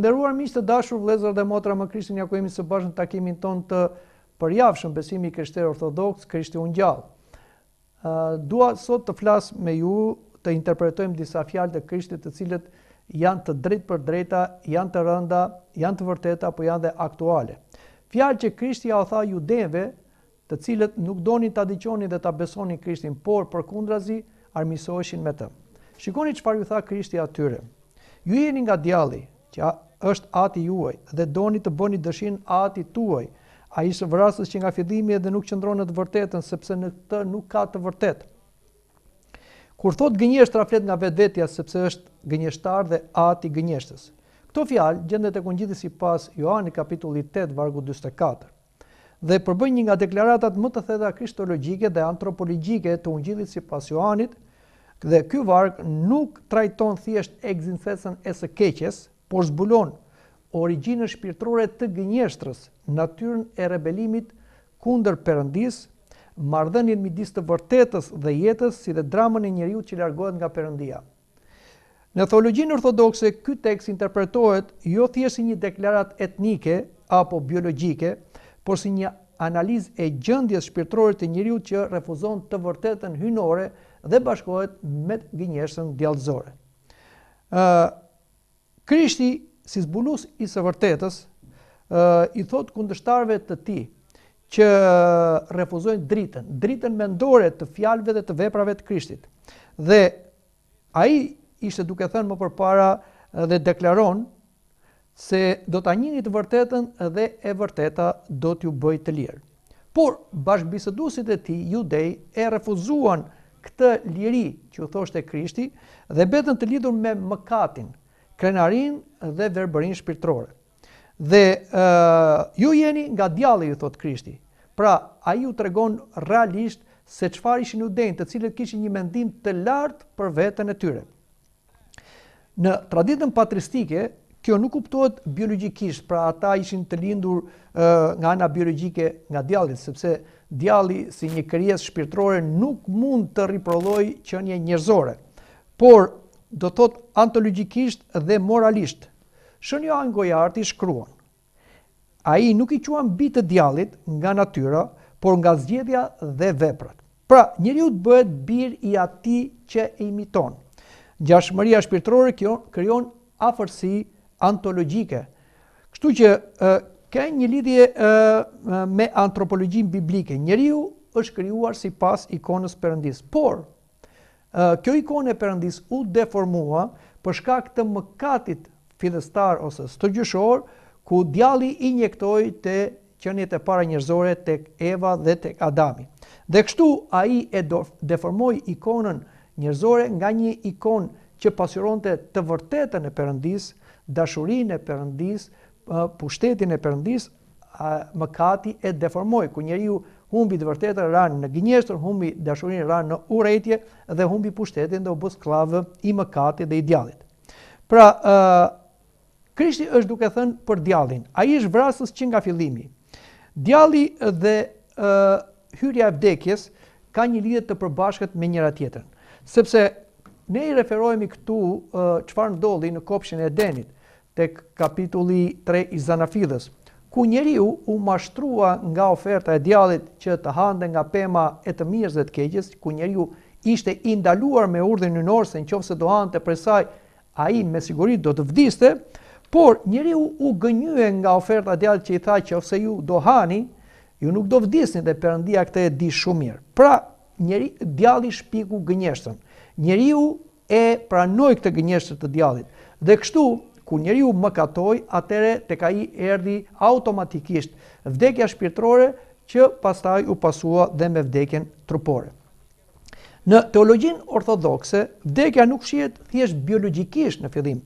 nderuar miq të dashur, vëllezër dhe motra më Krishtin, ja ku jemi së bashku në takimin ton të përjavshëm Besimi Krishterë Ortodoks, Krishti unë gjallë. Dua sot të flas me ju, të interpretojmë disa fjalë të Krishtit, të cilët janë të drejtë për drejta, janë të rënda, janë të vërteta, po janë dhe aktuale. Fjalë që Krishti ja u tha judeve, të cilët nuk donin ta dëgjonin dhe ta besonin Krishtin, por përkundrazi armiqësoheshin me të. Shikoni çfarë ju tha Krishti atyre. Ju jeni nga djalli, që është ati juaj, dhe doni të bëni dëshirën atit tuaj. Ai është vrasës që nga fillimi edhe nuk qëndron në të vërtetën, sepse në këtë nuk ka të vërtetë. Kur thot gënjeshtra, flet nga vetvetja, sepse është gënjeshtar dhe ati gënjeshtës. Këto fjalë gjendet tek Ungjilli sipas Johanit kapitulli 8 vargu 44. Dhe përbën një nga deklaratat më të thella kristologjike dhe antropologjike të Ungjillit sipas Johanit, dhe ky varg nuk trajton thjesht ekzistencën e së keqes, por zbulon origjinën shpirtërore të gënjeshtrës, natyrën e rebelimit kundër Perëndis, marrëdhënien midis të vërtetës dhe jetës, si dhe dramën e njeriut që largohet nga Perëndia. Në teologjinë ortodokse, ky tekst interpretohet jo thjesht si një deklaratë etnike apo biologjike, por si një analizë e gjendjes shpirtërore të njeriut që refuzon të vërtetën hyjnore dhe bashkohet me gënjeshtrën djallëzore. Krishti, si zbulues i së vërtetës, i thot kundërshtarëve të tij që refuzojnë dritën mendore të fjalëve dhe të veprave të Krishtit. Dhe ai ishte duke thënë më përpara dhe deklaron se do ta njihni të vërtetën dhe e vërteta do t'ju bëjë të lirë. Por bashkëbiseduesit e tij judej e refuzuan këtë liri që u thoshte Krishti dhe betën të lidhur me mëkatin, krenarinë dhe verbërinë shpirtërore. Dhe ju jeni nga djalli, ju thot Krishti. Pra, ai ju tregon realisht se çfarë ishin judejt, të cilët kishin një mendim të lartë për veten e tyre. Në traditën patristike, kjo nuk kuptohet biologjikisht, pra ata ishin të lindur nga ana biologjike nga djalli, sepse djalli si një krijesë shpirtërore nuk mund të riprodhojë qenie njerëzore. Por do thot antologjikisht dhe moralisht. Shën Johan Gojarti shkruan: ai nuk i quan bijtë të djallit nga natyra, por nga zgjedhja dhe veprat. Pra, njeriu bëhet bir i atij që e imiton. Ngjashmëria shpirtërore krijon afërsi antologjike. Kështu që ka një lidhje me antropologjinë biblike. Njeriu është krijuar sipas ikonës Perëndis, por kjo ikonë e Perëndis u deformua për shkak të mëkatit fillestar ose stërgjyshor, ku djalli injektoi te qeniet e para njerëzore, tek Eva dhe tek Adami. Dhe kështu ai e deformoi ikonën njerëzore nga një ikonë që pasqyronte të vërtetën e Perëndis, dashurinë e Perëndis, pushtetin e Perëndis, mëkati e deformoi, ku njeriu humbi të vërtetën, ra në gënjeshtër, humbi dashurinë, ra në urrëtie dhe humbi pushtetin dhe u bë skllav i mëkatit dhe i djallit. Pra, Krishti është duke thënë për djallin, ai është vrasës që nga fillimi. Djalli dhe hyrja e vdekjes ka një lidhje të përbashkët me njëra tjetrën, sepse ne i referohemi këtu çfarë ndodhi në kopshin e Edenit, tek kapitulli 3 i Zanafillës, ku njeriu u mashtrua nga oferta e djallit që të hante nga pema e të mirës dhe të keqes, ku njeriu ishte i ndaluar me urdhën hyjnor se nëse do hante prej saj, ai me siguri do të vdiste, por njeriu u gënjye nga oferta e djallit që i tha që nëse ju do hani, ju nuk do vdisni, dhe Perëndia këtë e di shumë mirë. Pra, djalli shpiku gënjeshtrën. Njeriu e pranoi këtë gënjeshtër të djallit. Dhe kështu, kur njeriu mëkatoi, atëre tek ai erdhi automatikisht vdekja shpirtërore që pastaj u pasua dhe me vdekjen trupore. Në teologjinë ortodokse, vdekja nuk shihet thjesht biologjikisht në fillim.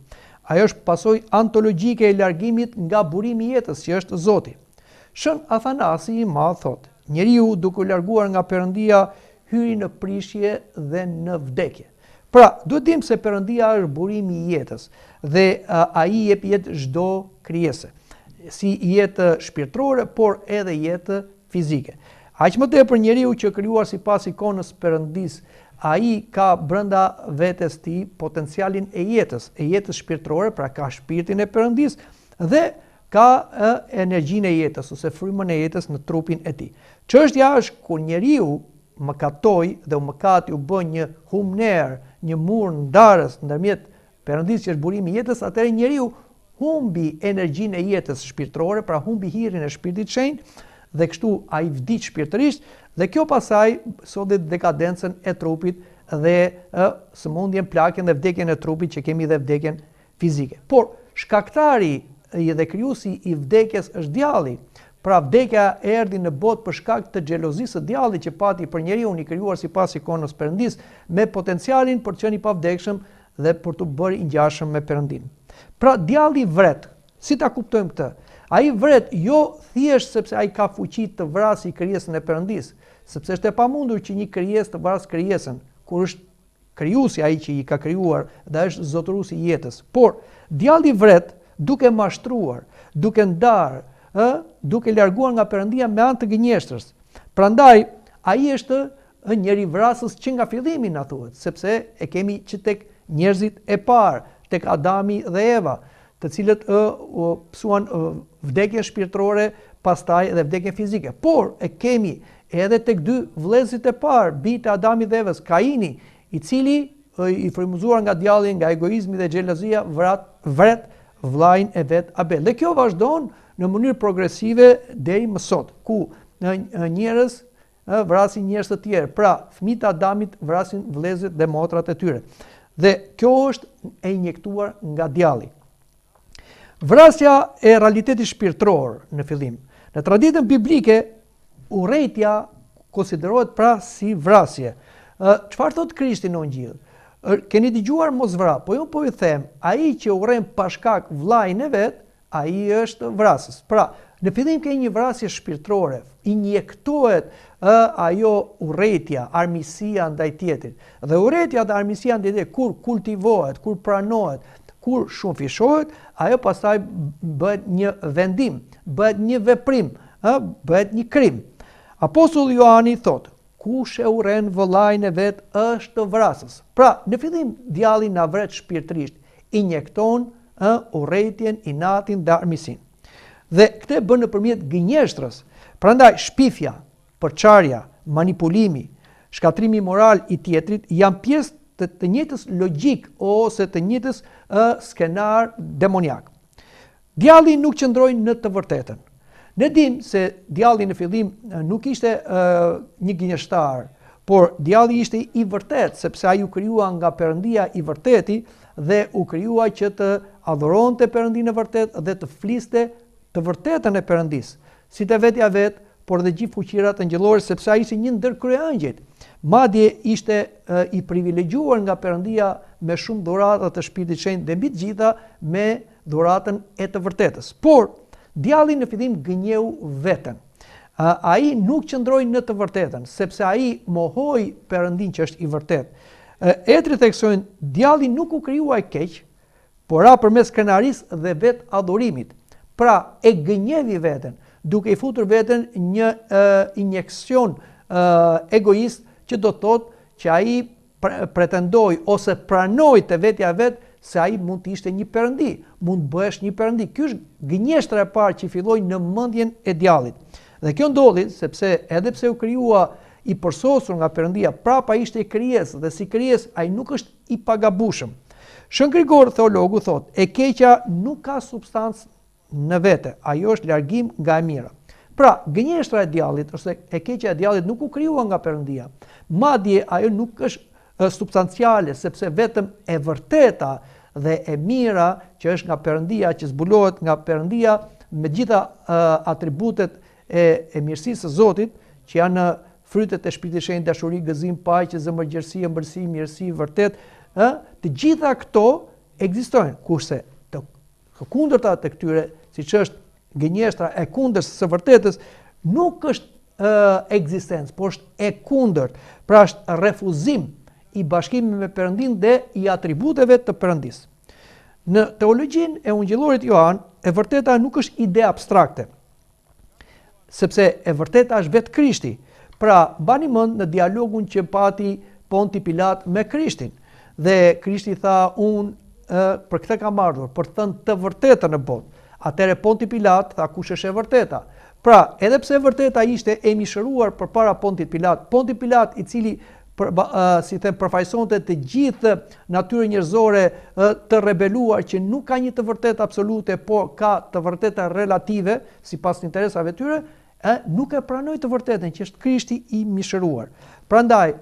Ajo është pasojë antologjike e largimit nga burimi i jetës, që është Zoti. Shën Athanasi i Madh thotë: njeriu duke u larguar nga Perëndia hyri në prishje dhe në vdekje. Pra, duhet dim se Perëndia është burimi i jetës dhe ai jep jetë çdo krijese, si jetë shpirtërore, por edhe jetë fizike. Aq më tepër njeriu që krijuar sipas ikonës Perëndis ai ka brenda vetes ti potencialin e jetës shpirtërore, pra ka shpirtin e Perëndis dhe ka energjinë e jetës ose frymën e jetës në trupin e tij. Çështja është kur njeriu mëkatoi dhe mëkati u bë një humner, një mur ndarës ndërmjet Perëndis që është burimi i jetës, atëherë njeriu humbi energjinë e jetës shpirtërore, pra humbi hyrjen e Shpirtit Shenjtë dhe kështu ai vdiq shpirtërisht dhe kjo pasaj sodi dekadencën e trupit dhe sëmundjen, plagjen dhe vdekjen e trupit që kemi dhe vdekjen fizike. Por shkaktari dhe krijuesi i vdekjes është djalli. Pra vdekja erdhi në botë për shkak të xhelozisë së djallit që pati për njeriun i krijuar sipas ikonës Perëndis me potencialin për të qenë i pavdekshëm dhe për të bërë i ngjashëm me Perëndin. Pra djalli vret. Si ta kuptojmë këtë? Ai vret jo thjesht sepse ai ka fuqi të vrasë krijesën e Perëndis, sepse është e pamundur që një krijesë të vrasë krijesën, kur është krijuesi ai që i ka krijuar dhe është zotëruesi i jetës. Por djalli vret duke mashtruar, duke ndarë, duke larguar nga Perëndia me anë të gënjeshtrës. Prandaj ai është njeri vrasës që nga fillimi na thuhet, sepse e kemi që tek njerëzit e parë, tek Adami dhe Eva, të cilët psuan vdekjen shpirtërore, pastaj edhe vdekjen fizike. Por e kemi edhe tek dy vëllezërit e parë, bijtë e Adamit dhe Evës, Kaini, i cili i frymëzuar nga djalli, nga egoizmi dhe xhelozia, vret vllain e vet Abel. Dhe kjo vazhdon në mënyrë progresive deri më sot, ku njerëz vrasin njerëz të tjerë. Pra, fëmijët e Adamit vrasin vëllezërit dhe motrat e tyre. Dhe kjo është e injektuar nga djalli. Vrasja e realitetit shpirtëror në fillim. Në traditën biblike, urrejtja konsiderohet pra si vrasje. Çfarë thot Krishti në Ungjil? Keni dëgjuar mos vra, po unë po ju them, ai që urren pa shkak vllain e vet, ai është vrasës. Pra, në fillim ka një vrasje shpirtërore, injektohet ajo urrejtja, armiqësia ndaj tjetrit. Dhe urrejtja dhe armiqësia ndaj tjetrit kur kultivohet, kur pranohet, kur shumëfishohet, ajo pastaj bëhet një vendim, bëhet një veprim, bëhet një krim. Apostulli Johani thotë, kush e urren vëllain e vet është vrasës. Pra, në fillim djalli na vret shpirtërisht, injekton urrejtjen, inatin dhe armiqsinë. Dhe këtë bën nëpërmjet gënjeshtrës. Prandaj shpifja, përçarja, manipulimi, shkatrimi moral i tjetrit janë pjesë të njëjtës logjik ose të njëjtës skenar demoniak. Djalli nuk qëndroi në të vërtetën. Ne dim se djalli në fillim nuk ishte një gënjeshtar, por djalli ishte i vërtet, sepse ai u krijua nga Perëndia i vërteti dhe u krijua që të adhuronte Perëndinë e vërtet dhe të fliste të vërtetën e Perëndis, si të vetja vet, por dhe gjithë fuqirat angjëllore, sepse ai ishte një ndër kryeangjëjt. Madje ishte i privilegjuar nga Perëndia me shumë dhurata të Shpirtit Shenjtë dhe mbi të gjitha me dhuratën e të vërtetës. Por djalli në fillim gënjeu veten. Ai nuk qëndroi në të vërtetën, sepse ai mohoi Perëndin që është i vërtet. Etrit theksojnë, djalli nuk u krijuar keq, por përmes krenarisë dhe vet adhurimit. Pra, e gënjevi veten, duke i futur veten një injeksion egoist që do të thotë që ai pretendoi ose pranoi te vetja vet se ai mund të ishte një perëndi, mund të bëhesh një perëndi. Ky është gënjeshtra e parë që filloi në mendjen e djallit. Dhe kjo ndodhi sepse edhe pse u krijua i përsosur nga Perëndia, prapa ishte krijesë dhe si krijesë ai nuk është i pagabueshëm. Shën Grigor teologu thotë, e keqja nuk ka substancë në vete, ajo është largim nga e mira. Pra, gënjeshtra e djallit ose e keqja e djallit nuk u krijua nga Perëndia. Madje ajo nuk është substanciale, sepse vetëm e vërteta dhe e mira që është nga Perëndia, që zbulohet nga Perëndia me gjitha atributet e mirësisë së Zotit, që janë frytet e Shpirtit Shenjtë, dashuri, gëzim, paqe, zemërgjerësi, ëmbëlsi, mirësi, vërtet, të gjitha këto ekzistojnë, kurse të kundërta të këtyre, siç është gënjeshtra e kundërt së vërtetës, nuk është ekzistencë, por është e kundërt. Pra është refuzim i bashkimit me Perëndin dhe i atributeve të Perëndisë. Në teologjinë e Ungjillorit Johan, e vërteta nuk është ide abstrakte, sepse e vërteta është vetë Krishti. Pra, bani mend në dialogun që pati Ponti Pilat me Krishtin. Dhe Krishti tha, unë për këtë kam ardhur, për të thënë të vërtetën në botë. Atëre Ponti Pilat tha, kush është e vërteta? Pra, edhe pse e vërteta ishte e mishëruar përpara Pontit Pilat, Ponti Pilat i cili përfaqësonte të gjithë natyrën njerëzore të rebeluar që nuk ka një të vërtetë absolute, por ka të vërteta relative sipas interesave tyre, nuk e pranoi të vërtetën që është Krishti i mishëruar. Prandaj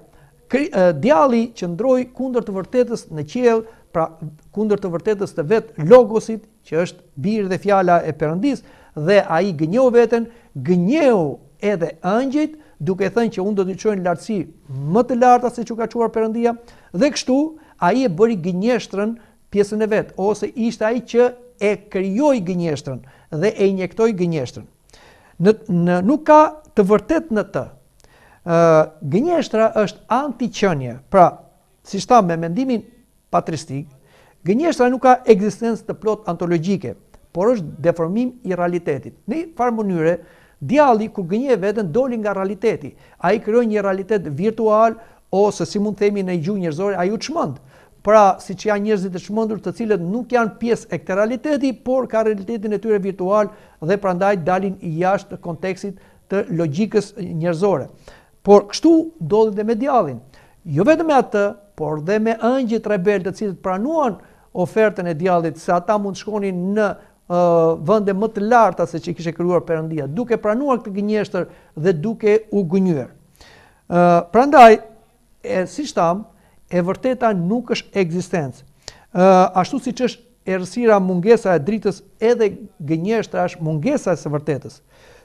djalli qëndroi kundër të vërtetës në qiell, pra kundër të vërtetës të vet logosit, që është biri dhe fjala e Perëndis, dhe ai gënjeu veten, gënjeu edhe angjëjt, duke thënë që unë do të çoj në lartësi më të larta se që ka çuar Perëndia, dhe kështu ai e bëri gënjeshtrën pjesën e vet, ose ishte ai që e krijoi gënjeshtrën dhe e injektoi gënjeshtrën. Nuk ka të vërtetë në të. Gënjeshtra është antiqenie. Pra, siç thamë me mendimin patristik, gënjeshtra nuk ka ekzistencë të plot ontologjike, por është deformim i realitetit. Në farë mënyre, djalli kur gënjej veten doli nga realiteti. Ai krijoi një realitet virtual, ose si mund të themi në gjuhë njerëzore, ai u çmend. Pra, siç janë njerëzit e çmendur të cilët nuk janë pjesë e këtij realiteti, por ka realitetin e tyre virtual dhe prandaj dalin jashtë kontekstit të logjikës njerëzore. Por kështu ndodhi dhe me djallin. Jo vetëm me atë, por dhe me angjëjt rebel të cilët pranuan ofertën e djallit se ata mund të shkonin në vende më të larta se që kishte krijuar Perëndia, duke pranuar këtë gënjeshtër dhe duke u gënjur. Prandaj, siç tham, e vërteta nuk është ekzistencë. Ashtu siç është errësira mungesa e dritës, edhe gënjeshtra është mungesa e së vërtetës.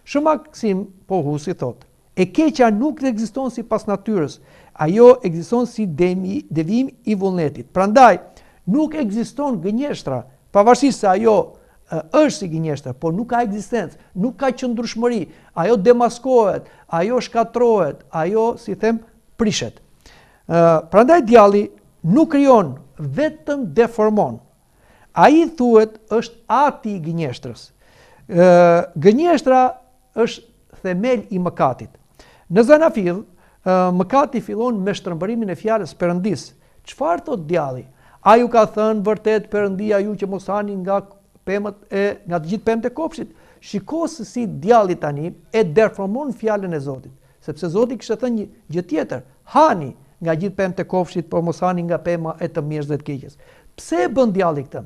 Shë Maksim Pohusi thotë, e keqja nuk ekziston sipas natyrës, ajo ekziston si devijim i vullnetit. Prandaj, nuk ekziston gënjeshtra, pavarësisht se ajo është si gënjeshtër, por nuk ka ekzistencë, nuk ka qëndrueshmëri, ajo demaskohet, ajo shkatrohet, ajo, si them, prishet. Prandaj djalli nuk krijon, vetëm deformon. Ai thuhet është ati i gënjeshtrës. Gënjeshtra është themel i mëkatit. Në Zanafill, mëkati fillon me shtrëmbërimin e fjalës Perëndis. Çfarë thot djalli? Ai u ka thënë vërtet Perëndia ju që mos hani nga nga të gjithë pemët e kopshtit. Shiko se si djalli tani e deformon fjalën e Zotit, sepse Zoti kishte thënë një gjë tjetër, hani nga gjithë pemët e kopshtit, por mos hani nga pema e të mirës dhe të keqes. Pse e bën djalli këtë?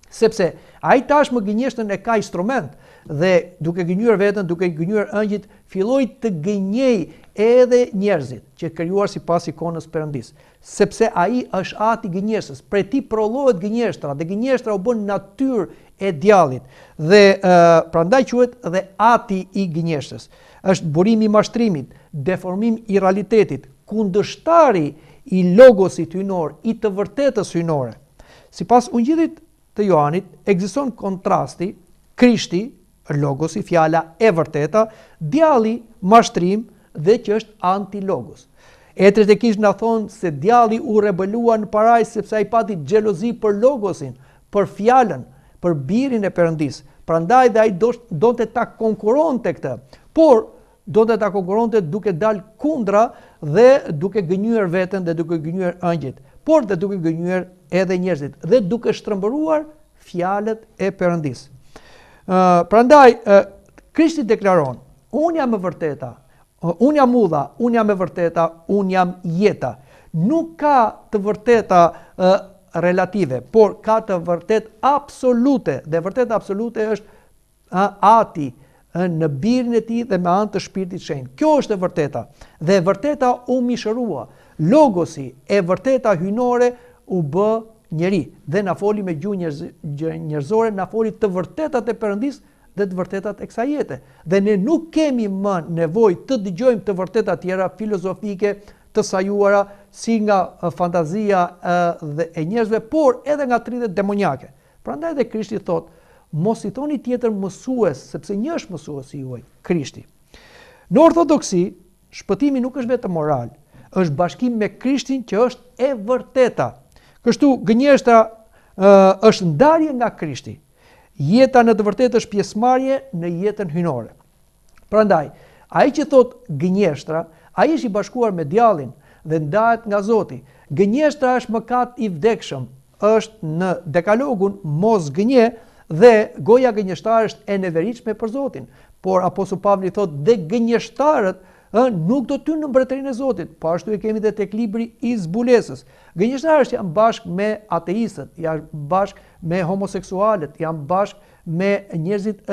Sepse ai tashmë gënjeshtën e ka instrument dhe duke gënjur veten, duke gënjur ëngjit, filloi të gënjej edhe njerëzit që krijuar sipas ikonës Perëndis, sepse ai është ati i gënjeshtës, prej tij prollohet gënjeshtra dhe gënjeshtra u bën natyrë e djallit dhe prandaj quhet dhe ati i gënjeshtës. Është burimi i mashtrimit, deformim i realitetit, kundërshtari i logosit hyjnor, i të vërtetës hyjnore. Sipas ungjillit të Johanit, ekziston kontrasti, Krishti, logosi, fjala e vërteta, djalli, mashtrim, dhe që është anti-logos. Etrit e Kish na thonë se djalli u rebelua në paraj sepse ai pati xhelozi për logosin, për fjalën, për birin e Perëndis. Prandaj dhe ai donte ta konkuronte këtë, por donte ta konkuronte duke dalë kundra dhe duke gënjur veten dhe duke gënjur ëngjëjt, por dhe duke gënjur edhe njerëzit dhe duke shtrëmbëruar fjalët e Perëndis. Prandaj Krishti deklaron: unë jam e vërteta, unë jam udha, unë jam e vërteta, unë jam jeta. Nuk ka të vërteta relative, por ka të vërtet absolute, dhe vërteta absolute është ati në birin e tij dhe me anë të Shpirtit Shenjtë. Kjo është e vërteta. Dhe e vërteta u mishërua. Logosi e vërteta hyjnore u bë njeri dhe na foli me gjuhë njerëzore, na foli të vërtetat e Perëndis dhe të vërtetat e kësaj jete. Dhe ne nuk kemi më nevojë të dëgjojmë të vërteta tjera filozofike, të sajuara si nga fantazia e njerëzve, por edhe nga tridhet demonjake. Prandaj dhe Krishti thotë: mos i thoni tjetër mësues, sepse një është mësuesi juaj, Krishti. Në ortodoksi, shpëtimi nuk është vetëm moral, është bashkim me Krishtin që është e vërteta. Kështu gënjeshtra është ndarje nga Krishti. Jeta në të vërtetë është pjesëmarrje në jetën hyjnore. Prandaj, ai që thot gënjeshtra, ai është i bashkuar me djallin dhe ndahet nga Zoti. Gënjeshtra është mëkat i vdekshëm, është në dekalogun mos gënje dhe goja gënjeshtare është e neveritshme për Zotin. Por Apostulli Pavli thotë dhe gënjeshtarët nuk do të hyjnë në mbretërinë e Zotit. Po ashtu e kemi edhe tek libri i zbulesës. Gënjeshtarët janë bashkë me ateistët, janë bashkë me homoseksualët, janë bashkë me njerëzit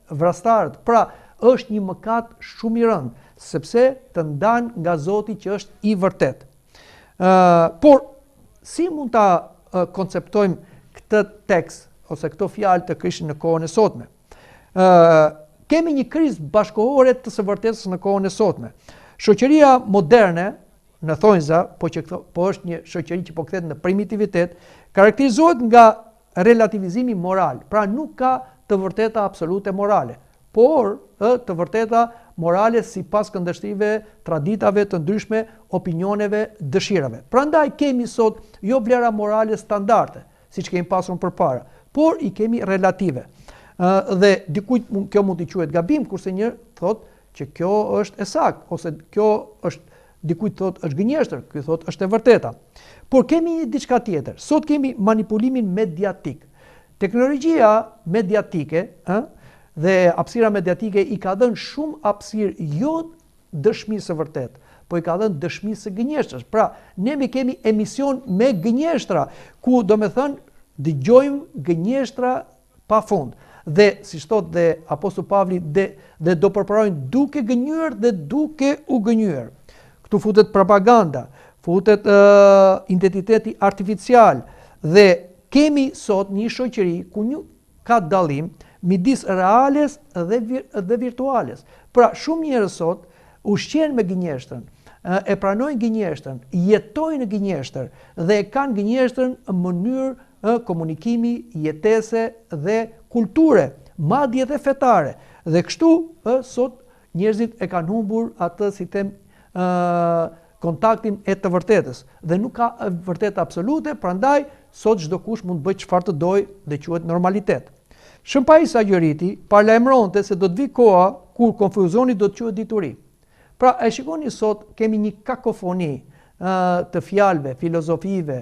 vrastarët. Pra, është një mëkat shumë i rëndë, sepse të ndan nga Zoti që është i vërtet. Por si mund ta konceptojmë këtë tekst ose këto fjalë të Krishtit në kohën e sotme? Kemi një krizë bashkëkohore të së vërtetës në kohën e sotme. Shoqëria moderne, në thonjza, po është një shoqëri që po kthehet në primitivitet, karakterizohet nga relativizimi moral. Pra nuk ka të vërteta absolute morale, por të vërteta morale sipas këndvështrive, traditave të ndryshme, opinioneve, dëshirave. Prandaj kemi sot jo vlera morale standarde, siç kemi pasur përpara, por i kemi relative. Dhe dikujt kjo mund të quhet gabim, kurse një thotë që kjo është e saktë, ose kjo është dikujt thotë është gënjeshtër, ky thotë është e vërteta. Por kemi një diçka tjetër. Sot kemi manipulimin mediatik. Teknologjia mediatike, dhe hapësira mediatike i ka dhënë shumë hapësirë jo dëshmisë së vërtetë, po i ka dhënë dëshmisë së gënjeshtrës. Pra, ne kemi emision me gënjeshtra, ku domethënë dëgjojmë gënjeshtra pafund. Dhe si thot dhe Apostulli Pavli dhe do përparojnë duke gënjur dhe duke u gënjur. Këtu futet propaganda, futet identiteti artificial dhe kemi sot një shoqëri ku një ka dallim midis reales dhe virtuales. Pra shumë njerëz sot ushqejnë me gënjeshtrën, e pranojnë gënjeshtrën, jetojnë në gënjeshtër dhe kanë gënjeshtrën në mënyrë komunikimi, jetese dhe kulture, madje dhe fetare. Dhe kështu sot njerëzit e kanë humbur atë si them kontaktin e të vërtetës dhe nuk ka vërtetë absolute, prandaj sot çdo kush mund të bëjë çfarë të dojë dhe quhet normalitet. Shëmpais Agjëriti paralajmëronte se do të vi koha kur konfuzioni do të quhet dituri. Pra e shikoni sot kemi një kakofoni të fjalëve, filozofive,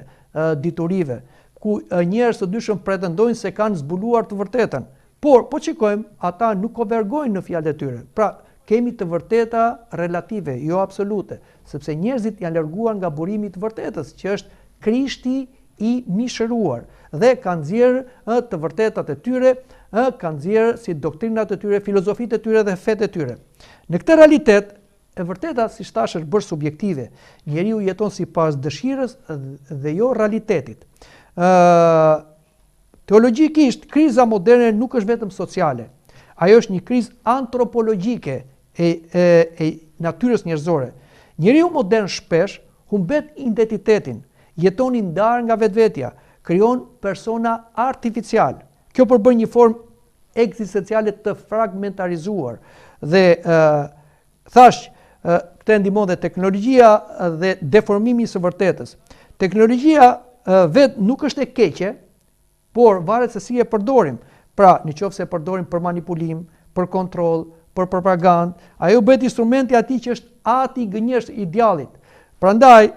diturive, ku njerëz të dyshëm pretendojnë se kanë zbuluar të vërtetën. Por, po shikojmë, ata nuk konvergojnë në fjalët e tyre. Pra, kemi të vërteta relative, jo absolute, sepse njerëzit janë larguar nga burimi i të vërtetës, që është Krishti i mishëruar, dhe kanë nxjerrë të vërtetat e tyre, kanë nxjerrë si doktrinat e tyre, filozofitë e tyre dhe fetë e tyre. Në këtë realitet, e vërteta, si thash, është bërë subjektive. Njeriu jeton sipas dëshirës dhe jo realitetit. Teologjikisht, kriza moderne nuk është vetëm sociale. Ajo është një krizë antropologjike e natyrës njerëzore. Njeriu modern shpesh humbet identitetin, jeton i ndarë nga vetvetja, krijon persona artificial. Kjo përbën një formë ekzistenciale të fragmentarizuar dhe thash këtë ndihmon dhe teknologjia dhe deformimi i së vërtetës. Teknologjia vetë nuk është e keqe, por varet se si e përdorim. Pra, nëse e përdorim për manipulim, për kontroll, për propagandë, ajo bëhet instrumenti i atij që është ati i gënjeshtër i djallit. Prandaj,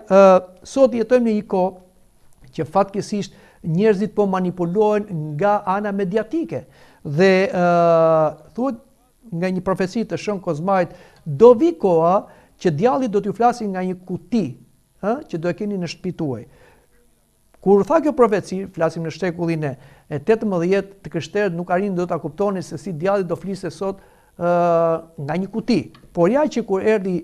sot jetojmë në një kohë që fatkeqësisht njerëzit po manipulohen nga ana mediatike dhe thuhet nga një profeci të Shën Kozmait, do vi koha që djalli do t'ju flasë nga një kuti, që do e keni në shtëpi tuaj. Kur tha kjo profeci, flasim në shekullin e 18 të krishterët nuk arrin do ta kuptonin se si djalli do fliste sot nga një kuti. Por ja që kur erdhi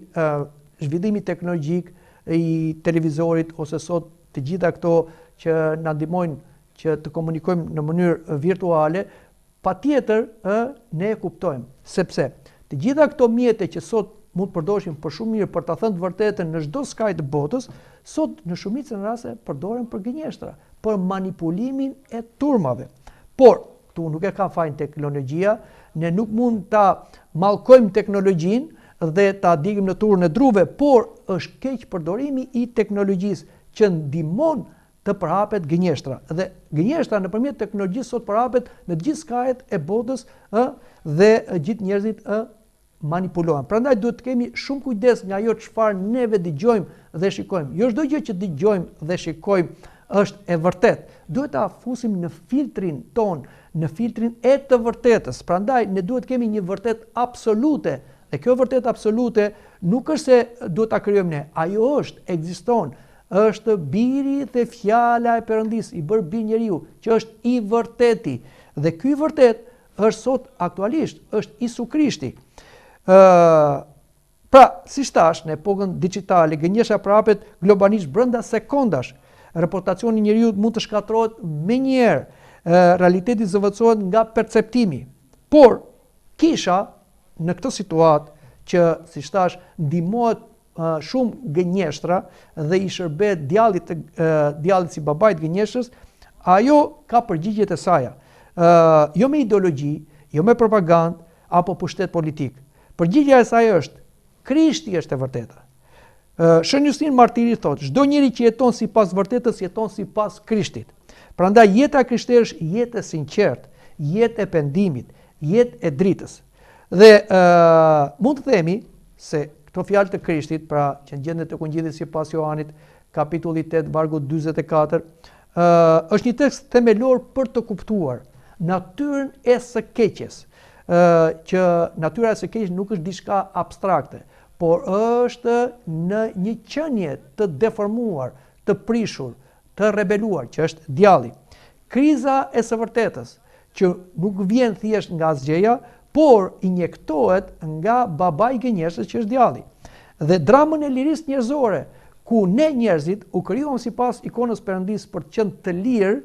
zhvillimi teknologjik i televizorit ose sot të gjitha këto që na ndihmojnë që të komunikojmë në mënyrë virtuale, patjetër ne e kuptojmë, sepse të gjitha këto mjete që sot mund të përdoreshin për shumë mirë për ta thënë të vërtetën në çdo skaj të botës, sot në shumicën e rasteve përdoren për gënjeshtra, për manipulimin e turmave. Por këtu nuk e ka fajin teknologjia, ne nuk mund ta mallkojmë teknologjinë dhe ta digim në turrën e druve, por është keq përdorimi i teknologjisë që ndihmon të përhapet gënjeshtra. Dhe gënjeshtra nëpërmjet teknologjisë sot përhapet në gjithë skajet e botës dhe gjithë njerëzit manipulohen. Prandaj duhet të kemi shumë kujdes nga ajo çfarë neve dëgjojmë dhe shikojmë. Jo çdo gjë që dëgjojmë dhe shikojmë është e vërtet. Duhet ta fusim në filtrin ton, në filtrin e të vërtetës. Prandaj ne duhet kemi një vërtet absolute. Dhe kjo vërtet absolute nuk është se duhet ta krijojmë ne. Ajo ekziston. Është biri dhe fjala e Perëndis i bërë bir njeriu, që është i vërteti. Dhe ky vërtet është sot aktualisht, është Isu Krishti. Pra, si thash, në epokën digjitale, gënjeshtria prapet globalisht brenda sekondash. Reputacioni i njeriu mund të shkatërrohet menjëherë. Realiteti zëvendësohet nga perceptimi. Por kisha në këtë situatë që, si thash, ndihmohet shumë gënjeshtra dhe i shërbet djallit si babait gënjeshtrës, ajo ka përgjigjet e saj. Jo me ideologji, jo me propagandë apo pushtet politik. Përgjigjja e saj është Krishti është e vërteta. Shën Justin Martiri thotë, çdo njeri që jeton sipas vërtetës jeton sipas Krishtit. Prandaj jeta krishtere është jetë e sinqertë, jetë e pendimit, jetë e dritës. Dhe mund të themi se këto fjalë të Krishtit, pra që gjendet tek Ungjilli sipas Johanit, kapitulli 8, vargu 44, është një tekst themelor për të kuptuar natyrën e së keqes. Që natyra e së keqes nuk është diçka abstrakte, por është në një qenie të deformuar, të prishur, të rebeluar, që është djalli. Kriza e së vërtetës, që nuk vjen thjesht nga asgjëja, por injektohet nga babai i gënjeshtës, që është djalli. Dhe dramën e lirisë njerëzore, ku ne njerëzit u krijuam sipas ikonës Perëndis për të qenë të lirë,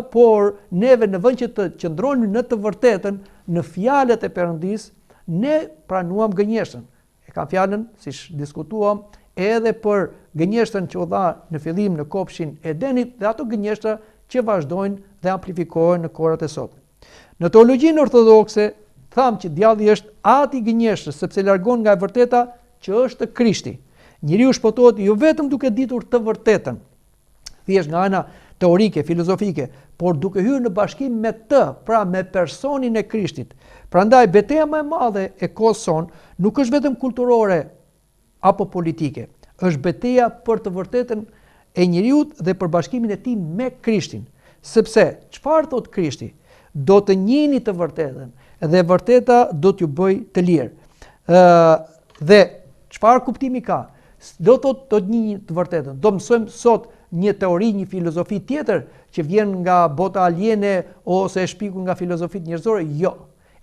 por neve në vend që të qëndronim në të vërtetën, në fjalët e Perëndis, ne pranuam gënjeshtën. E kam fjalën, siç diskutuam, edhe për gënjeshtën që u dha në fillim në kopshin e Edenit dhe ato gënjeshtra që vazhdojnë dhe amplifikohen në kohrat e sotme. Në teologjinë ortodokse tham që djalli është ati i gënjeshtës, sepse largon nga e vërteta që është Krishti. Njeriu shpëtohet jo vetëm duke ditur të vërtetën, thjesht nga ana teorike, filozofike, por duke hyrë në bashkim me të, pra me personin e Krishtit. Prandaj betejë më e madhe e kohës son nuk është vetëm kulturore apo politike, është betejë për të vërtetën e njeriu dhe për bashkimin e tij me Krishtin. Sepse çfarë thot Krishti? Do të njihni të vërtetën dhe vërteta do t'ju bëjë të lirë. Dhe çfarë kuptimi ka? Do thot do të njihni të vërtetën. Do mësojmë sot një teori, një filozofi tjetër që vjen nga bota aliene ose e shpikur nga filozofitë njerëzore? Jo.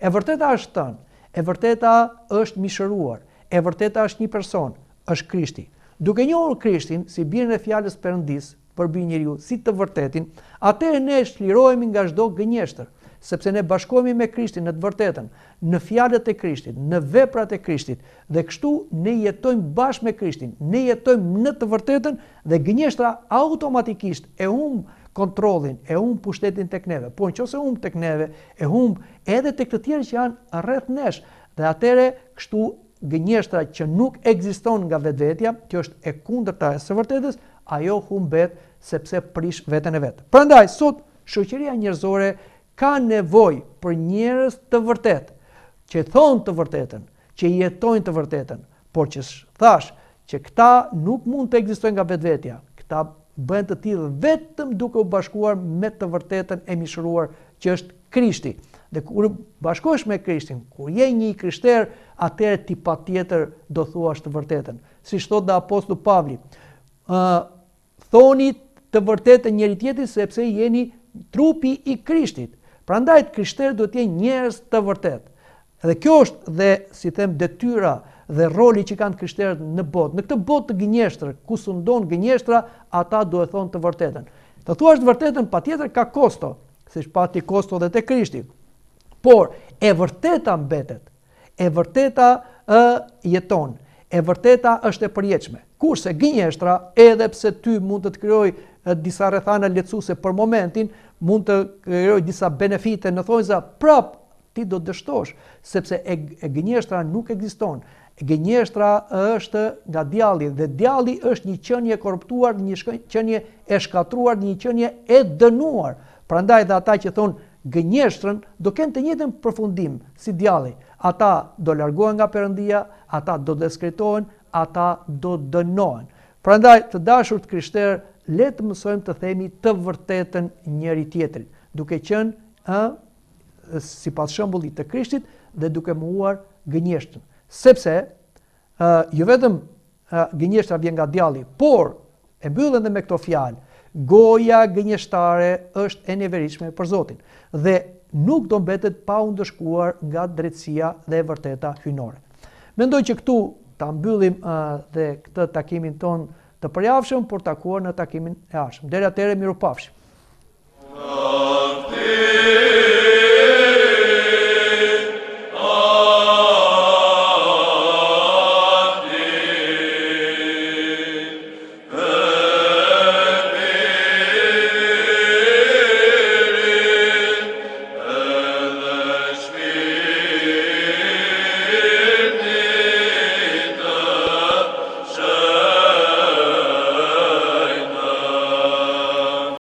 E vërteta është tënë. E vërteta është mishëruar. E vërteta është një person, është Krishti. Duke njohur Krishtin si birin e fjalës Perëndis për bir njeriu, si të vërtetin, atëherë ne shlirohemi nga çdo gënjeshtër, sepse ne bashkohemi me Krishtin në të vërtetën, në fjalët e Krishtit, në veprat e Krishtit, dhe kështu ne jetojmë bashkë me Krishtin, ne jetojmë në të vërtetën dhe gënjeshtra automatikisht e humb kontrollin, e humb pushtetin tek neve. Po nëse humb tek neve, e humb edhe tek të tjerë që janë rreth nesh. Dhe atëherë kështu gënjeshtra që nuk ekziston nga vetvetja, që është e kundërta e së vërtetës, ajo humbet sepse prish veten e vet. Prandaj sot shoqëria njerëzore ka nevojë për njerëz të vërtetë, që thonë të vërtetën, që jetojnë të vërtetën, por që thash që këta nuk mund të ekzistojnë nga vetvetja. Këta bëhen të tillë vetëm duke u bashkuar me të vërtetën e mishëruar që është Krishti. Dhe kur bashkohesh me Krishtin, kur je një krishter, atëherë ti patjetër do thuash të vërtetën. Siç thotë apostulli Pavli, thoni të vërtetën njëri tjetrit sepse jeni trupi i Krishtit. Prandaj krishterët duhet të jenë njerëz të vërtetë. Dhe kjo është dhe si them detyra dhe roli që kanë krishterët në botë. Në këtë botë të gënjeshtër, ku sundon gënjeshtra, ata duhet thonë të vërtetën. Të thuash të vërtetën patjetër ka kosto, siç pati kosto edhe te Krishti. Por e vërteta mbetet. E vërteta jeton. E vërteta është e përjetshme. Kurse gënjeshtra, edhe pse ty mund të krijoj disa rrethana lehtësuese për momentin, mund të krijoj disa benefite në thonjza, prap ti do të dështosh, sepse e gënjeshtra nuk ekziston. Gënjeshtra është nga djalli dhe djalli është një qenie e korruptuar, një qenie e shkatruar, një qenie e dënuar. Prandaj dhe ata që thonë gënjeshtrën do kenë të njëjtën përfundim si djalli. Ata do largohen nga Perëndia, ata do deskretohen, ata do dënohen. Prandaj, të dashur të krishterë, le të mësojmë të themi të vërtetën njëri tjetrit, duke qenë sipas shembullit të Krishtit dhe duke mohuar gënjeshtrën. Sepse jo vetëm gënjeshtra vjen nga djalli, por e mbyllen edhe me këto fjalë. Goja gënjeshtare është e neveritshme për Zotin dhe nuk do mbetet pa u ndëshkuar nga drejtësia dhe e vërteta hyjnore. Mendoj që këtu ta mbyllim dhe këtë takimin ton të përjavshëm, por takuar në takimin e ardhshëm. Deri atëherë, mirupafshim.